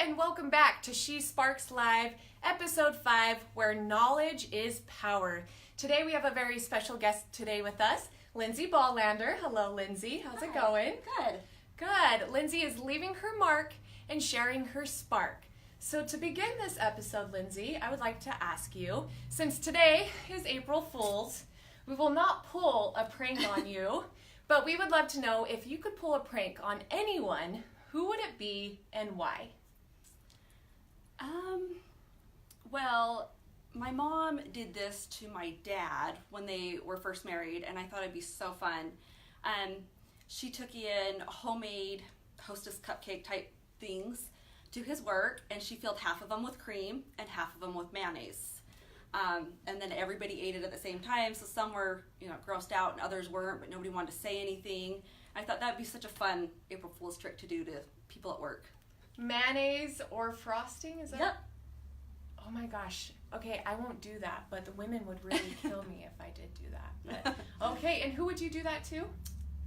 and welcome back to She Sparks Live, episode 5, where knowledge is power. Today we have a very special guest today with us, Lindsay Bolander. Hello, Lindsay. How's it going? Good. Good. Lindsay is leaving her mark and sharing her spark. So to begin this episode, Lindsay, I would like to ask you, since today is April Fool's, we will not pull a prank on you, but we would love to know if you could pull a prank on anyone, who would it be and why? Well, my mom did this to my dad when they were first married, and I thought it'd be so fun. She took in homemade Hostess cupcake type things to his work, and she filled half of them with cream and half of them with mayonnaise. And then everybody ate it at the same time, so some were, grossed out and others weren't, but nobody wanted to say anything. I thought that'd be such a fun April Fool's trick to do to people at work. Mayonnaise or frosting, is that? Yep. Oh my gosh. Okay, I won't do that, but the women would really kill me if I did do that. But, okay, and who would you do that to?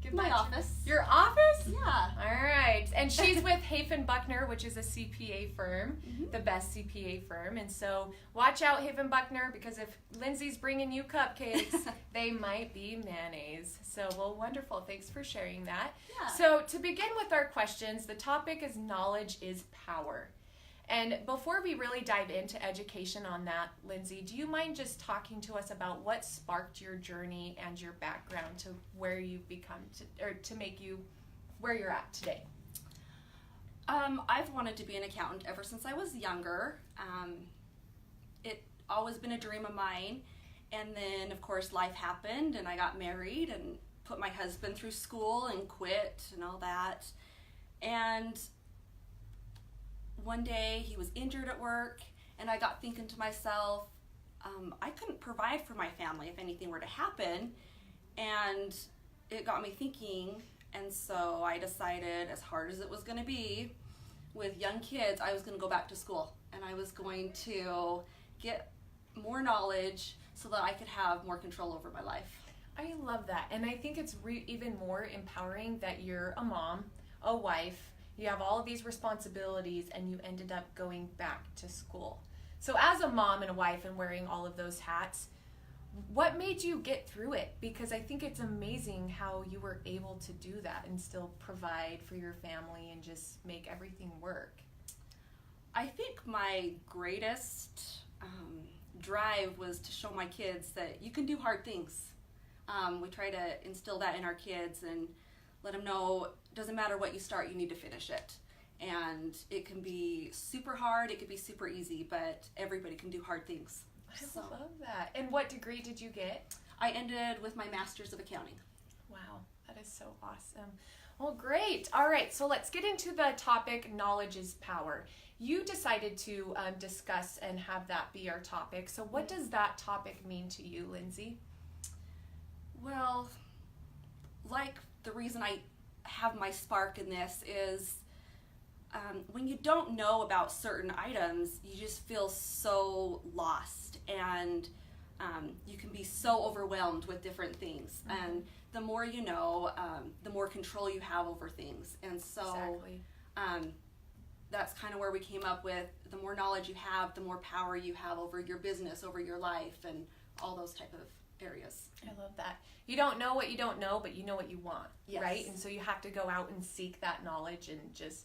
Give My that office. Your office? Yeah. All right. And she's with Hafen Buckner, which is a CPA firm, the best CPA firm. And so watch out, Hafen Buckner, because if Lindsay's bringing you cupcakes, they might be mayonnaise. So, well, wonderful. Thanks for sharing that. Yeah. So to begin with our questions, the topic is knowledge is power. And before we really dive into education on that, Lindsay, do you mind just talking to us about what sparked your journey and your background to where you've become, to make you where you're at today? I've wanted to be an accountant ever since I was younger. It always been a dream of mine. And then, of course, life happened, and I got married and put my husband through school and quit and all that. And one day he was injured at work, and I got thinking to myself, I couldn't provide for my family if anything were to happen, and it got me thinking. And so I decided, as hard as it was going to be with young kids, I was going to go back to school, and I was going to get more knowledge so that I could have more control over my life. I love that, and I think it's even more empowering that you're a mom, a wife. You have all of these responsibilities, and you ended up going back to school. So as a mom and a wife and wearing all of those hats, what made you get through it? Because I think it's amazing how you were able to do that and still provide for your family and just make everything work. I think my greatest drive was to show my kids that you can do hard things. We try to instill that in our kids and let them know it doesn't matter what you start, you need to finish it. And it can be super hard, it can be super easy, but everybody can do hard things. I love that. And what degree did you get? I ended with my Master's of Accounting. Wow, that is so awesome. Well, great. All right, so let's get into the topic, knowledge is power. You decided to discuss and have that be our topic. So what does that topic mean to you, Lindsay? Well, like the reason I have my spark in this is when you don't know about certain items, you just feel so lost, and you can be so overwhelmed with different things. And the more you know, the more control you have over things. And so Exactly. That's kind of where we came up with the more knowledge you have, the more power you have over your business, over your life, and all those type of areas. I love that. You don't know what you don't know, but you know what you want, Yes. right? And so you have to go out and seek that knowledge and just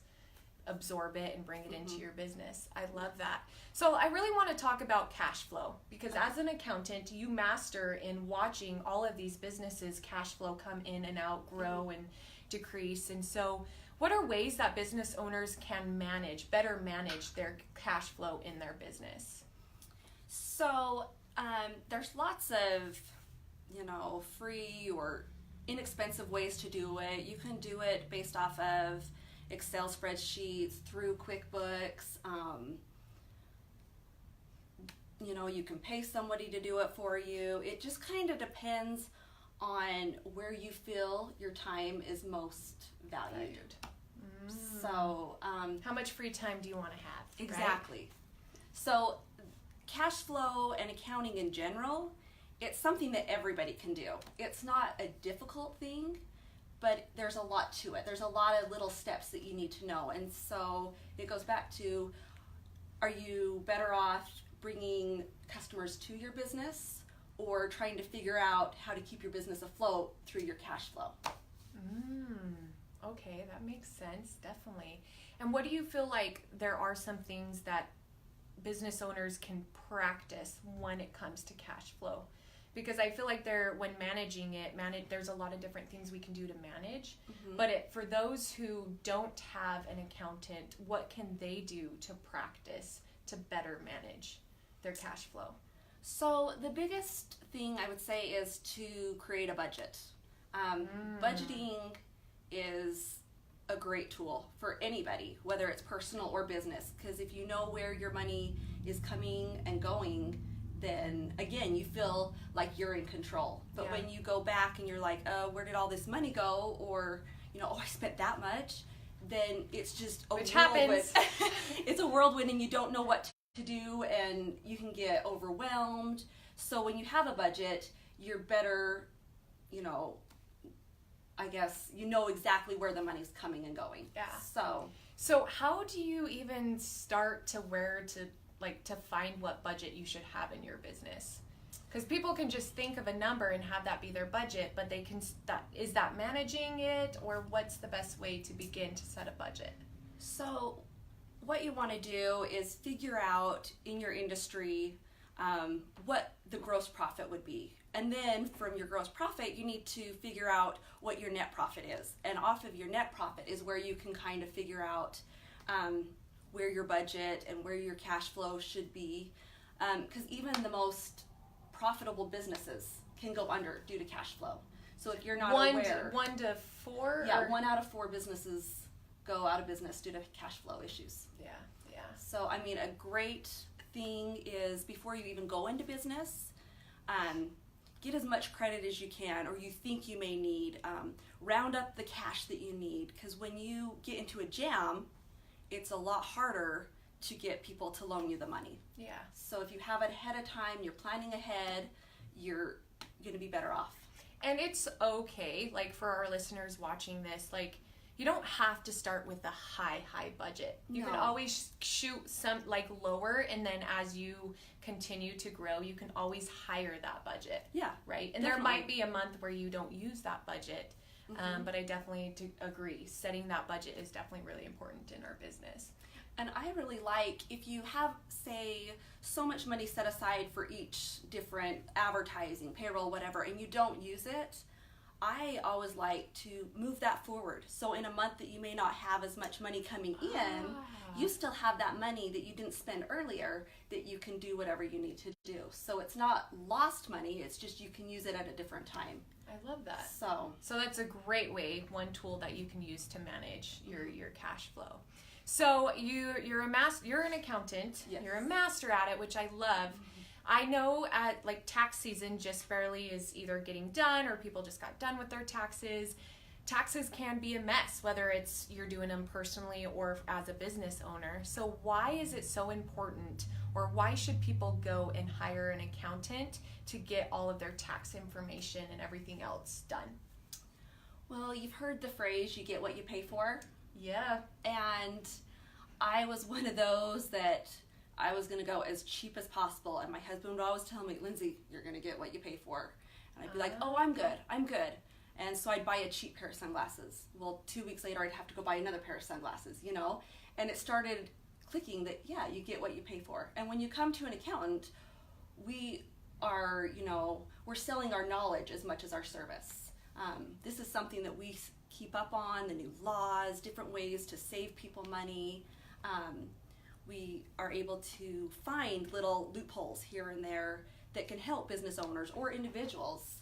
absorb it and bring it into your business. I love that. So I really want to talk about cash flow, because as an accountant, you master in watching all of these businesses cash flow come in and out, grow and decrease. And so what are ways that business owners can better manage their cash flow in their business? So there's lots of, free or inexpensive ways to do it. You can do it based off of Excel spreadsheets, through QuickBooks. You can pay somebody to do it for you. It just kind of depends on where you feel your time is most valued. So How much free time do you want to have? exactly. Right? So cash flow and accounting in general, it's something that everybody can do. It's not a difficult thing, but there's a lot to it. There's a lot of little steps that you need to know. And so it goes back to, are you better off bringing customers to your business or trying to figure out how to keep your business afloat through your cash flow? Okay, that makes sense, definitely. And what do you feel like there are some things that business owners can practice when it comes to cash flow? Because I feel like when managing it, there's a lot of different things we can do to manage. But for those who don't have an accountant, what can they do to practice to better manage their cash flow? So the biggest thing I would say is to create a budget. Budgeting is a great tool for anybody, whether it's personal or business, because if you know where your money is coming and going, then again, you feel like you're in control. But when you go back and you're like, where did all this money go? Or, I spent that much, then it's just a whirlwind. It's a whirlwind and you don't know what to do and you can get overwhelmed. So when you have a budget, you're better, I guess you know exactly where the money's coming and going. Yeah. So how do you even start to find what budget you should have in your business? Because people can just think of a number and have that be their budget, but is that managing it, or what's the best way to begin to set a budget? So what you want to do is figure out in your industry what the gross profit would be. And then from your gross profit, you need to figure out what your net profit is. And off of your net profit is where you can kind of figure out where your budget and where your cash flow should be. Because even the most profitable businesses can go under due to cash flow. So if you're not aware... 1 to 4? Yeah, 1 out of 4 businesses go out of business due to cash flow issues. Yeah. So, a great thing is before you even go into business, get as much credit as you can, or you think you may need. Round up the cash that you need, because when you get into a jam, it's a lot harder to get people to loan you the money. Yeah. So if you have it ahead of time, you're planning ahead, you're going to be better off. And it's okay, for our listeners watching this, you don't have to start with a high budget. You can always shoot some lower, and then as you continue to grow, you can always higher that budget. Yeah. Right? And definitely. there might be a month where you don't use that budget, but I definitely agree. Setting that budget is definitely really important in our business. And I really like if you have, say, so much money set aside for each different advertising, payroll, whatever, and you don't use it, I always like to move that forward. So in a month that you may not have as much money coming in, you still have that money that you didn't spend earlier that you can do whatever you need to do. So it's not lost money, it's just you can use it at a different time. I love that. So that's a great way, one tool that you can use to manage your cash flow. So you're an accountant. Yes. You're a master at it, which I love. I know at tax season just barely is either getting done or people just got done with their taxes. Taxes can be a mess, whether it's you're doing them personally or as a business owner. So why is it so important, or why should people go and hire an accountant to get all of their tax information and everything else done? Well, you've heard the phrase, you get what you pay for. Yeah. And I was one of those that I was going to go as cheap as possible. And my husband would always tell me, Lindsay, you're going to get what you pay for. And I'd be like, oh, I'm good. And so I'd buy a cheap pair of sunglasses. Well, 2 weeks later, I'd have to go buy another pair of sunglasses, And it started clicking that, yeah, you get what you pay for. And when you come to an accountant, we are, we're selling our knowledge as much as our service. This is something that we keep up on, the new laws, different ways to save people money. We are able to find little loopholes here and there that can help business owners or individuals,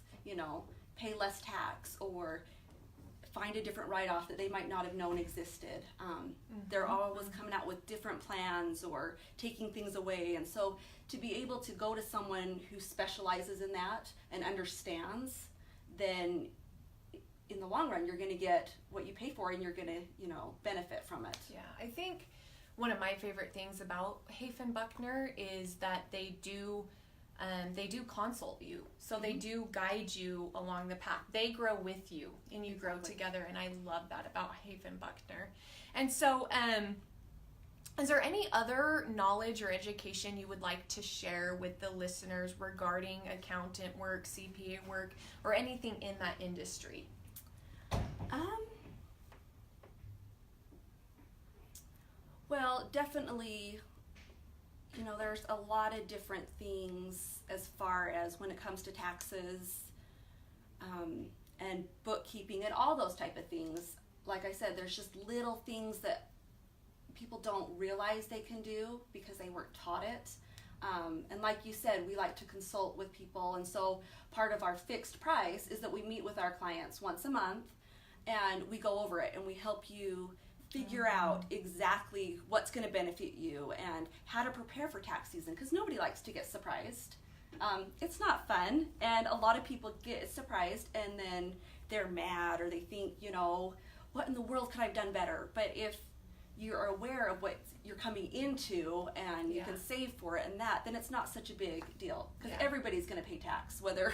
pay less tax or find a different write-off that they might not have known existed. They're always coming out with different plans or taking things away. And so to be able to go to someone who specializes in that and understands, then in the long run, you're going to get what you pay for and you're going to, benefit from it. Yeah, I think one of my favorite things about Hafen Buckner is that they do they do consult you. So they do guide you along the path. They grow with you and you grow together. And I love that about Hafen Buckner. And so, is there any other knowledge or education you would like to share with the listeners regarding accountant work, CPA work, or anything in that industry? Well, definitely, there's a lot of different things as far as when it comes to taxes and bookkeeping and all those type of things. Like I said, there's just little things that people don't realize they can do because they weren't taught it. And like you said, we like to consult with people, and so part of our fixed price is that we meet with our clients once a month and we go over it and we help you figure out exactly what's going to benefit you and how to prepare for tax season, because nobody likes to get surprised. It's not fun, and a lot of people get surprised and then they're mad or they think, what in the world could I have done better? But if you're aware of what you're coming into and you can save for it and that, then it's not such a big deal, because everybody's going to pay tax, whether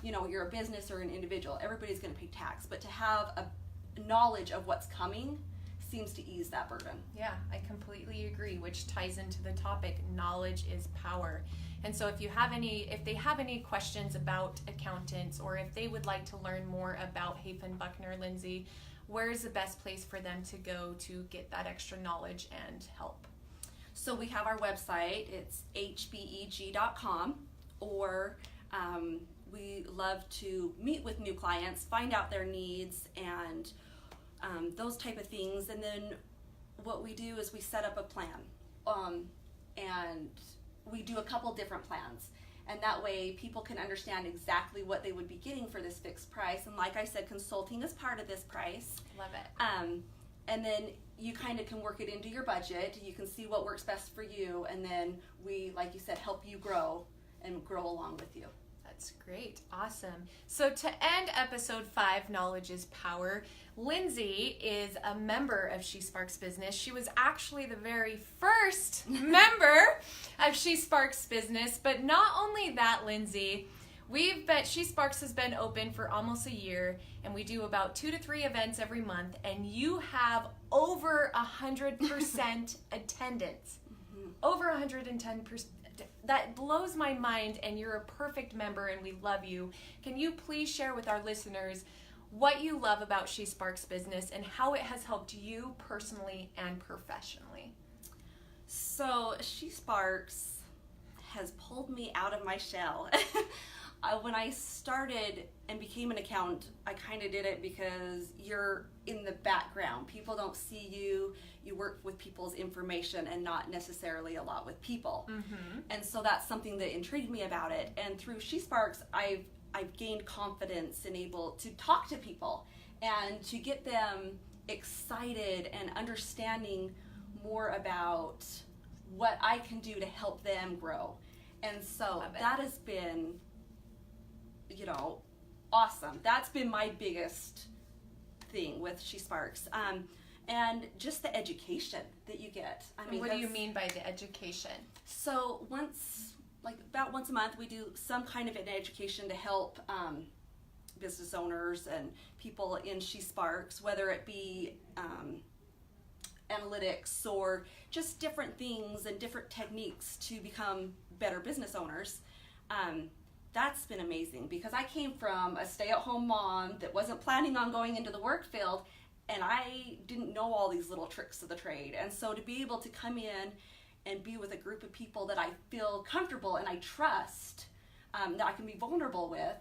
you're a business or an individual. Everybody's going to pay tax, but to have a knowledge of what's coming seems to ease that burden. Yeah, I completely agree, which ties into the topic, knowledge is power. And so if they have any questions about accountants, or if they would like to learn more about Hafen Buckner, Lindsay, where's the best place for them to go to get that extra knowledge and help? So we have our website, it's hbeg.com, or we love to meet with new clients, find out their needs and those type of things. And then what we do is we set up a plan, and we do a couple different plans. And that way people can understand exactly what they would be getting for this fixed price. And like I said, consulting is part of this price. Love it. And then you kind of can work it into your budget. You can see what works best for you. And then we, like you said, help you grow and grow along with you. That's great. Awesome. So to end episode 5, Knowledge is Power, Lindsay is a member of She Sparks Business. She was actually the very first member of She Sparks Business. But not only that, Lindsay, She Sparks has been open for almost a year, and we do about 2 to 3 events every month, and you have over 100% attendance. Over 110%. That blows my mind, and you're a perfect member, and we love you. Can you please share with our listeners what you love about She Sparks Business and how it has helped you personally and professionally? So She Sparks has pulled me out of my shell. When I started and became an accountant, I kind of did it because you're in the background. People don't see you. You work with people's information and not necessarily a lot with people. Mm-hmm. And so that's something that intrigued me about it. And through She Sparks, I've gained confidence and able to talk to people and to get them excited and understanding more about what I can do to help them grow. And so that has been, awesome. That's been my biggest thing with She Sparks. And just the education that you get. What do you mean by the education? So about once a month, we do some kind of an education to help business owners and people in She Sparks, whether it be analytics or just different things and different techniques to become better business owners. That's been amazing, because I came from a stay-at-home mom that wasn't planning on going into the work field, and I didn't know all these little tricks of the trade. And so to be able to come in and be with a group of people that I feel comfortable and I trust, that I can be vulnerable with,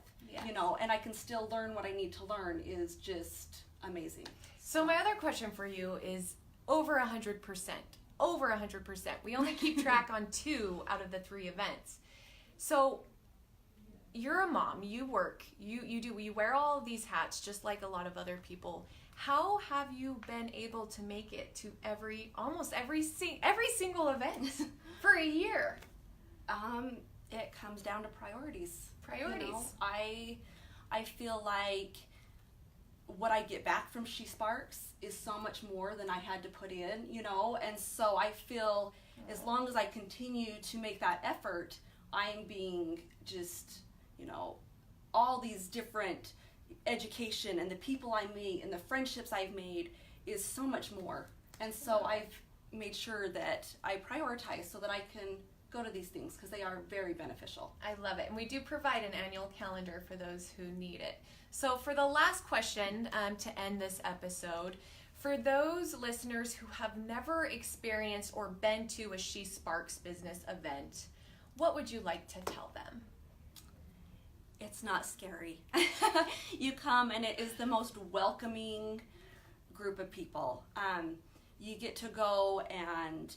and I can still learn what I need to learn, is just amazing. So my other question for you is over 100%. Over 100%. We only keep track on 2 out of the 3 events. So you're a mom, you work, you wear all of these hats just like a lot of other people. How have you been able to make it to almost every single event for a year? It comes down to priorities. Priorities. I feel like what I get back from She Sparks is so much more than I had to put in, and so I feel as long as I continue to make that effort, I'm being just, all these different education and the people I meet and the friendships I've made is so much more. And so I've made sure that I prioritize so that I can go to these things because they are very beneficial. I love it. And we do provide an annual calendar for those who need it. So for the last question to end this episode, for those listeners who have never experienced or been to a She Sparks business event, what would you like to tell them? It's not scary. You come and it is the most welcoming group of people. You get to go and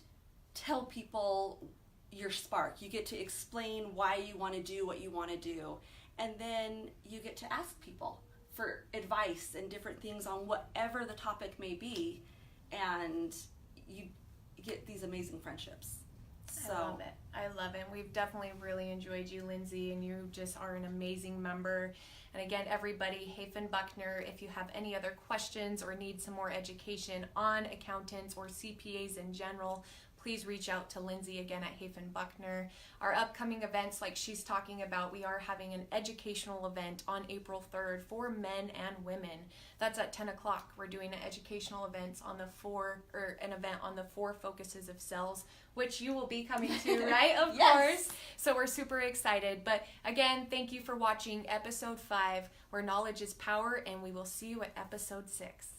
tell people your spark. You get to explain why you want to do what you want to do. And then you get to ask people for advice and different things on whatever the topic may be. And you get these amazing friendships. So, I love it. I love it. We've definitely really enjoyed you, Lindsay, and you just are an amazing member. And again, everybody, Hafen Buckner, if you have any other questions or need some more education on accountants or CPAs in general, please reach out to Lindsay again at Hafen Buckner. Our upcoming events, like she's talking about, we are having an educational event on April 3rd for men and women. That's at 10 o'clock. We're doing an educational event on an event on the 4 focuses of sales, which you will be coming to, right? Of Yes. course. So we're super excited. But again, thank you for watching episode 5, where knowledge is power, and we will see you at episode 6.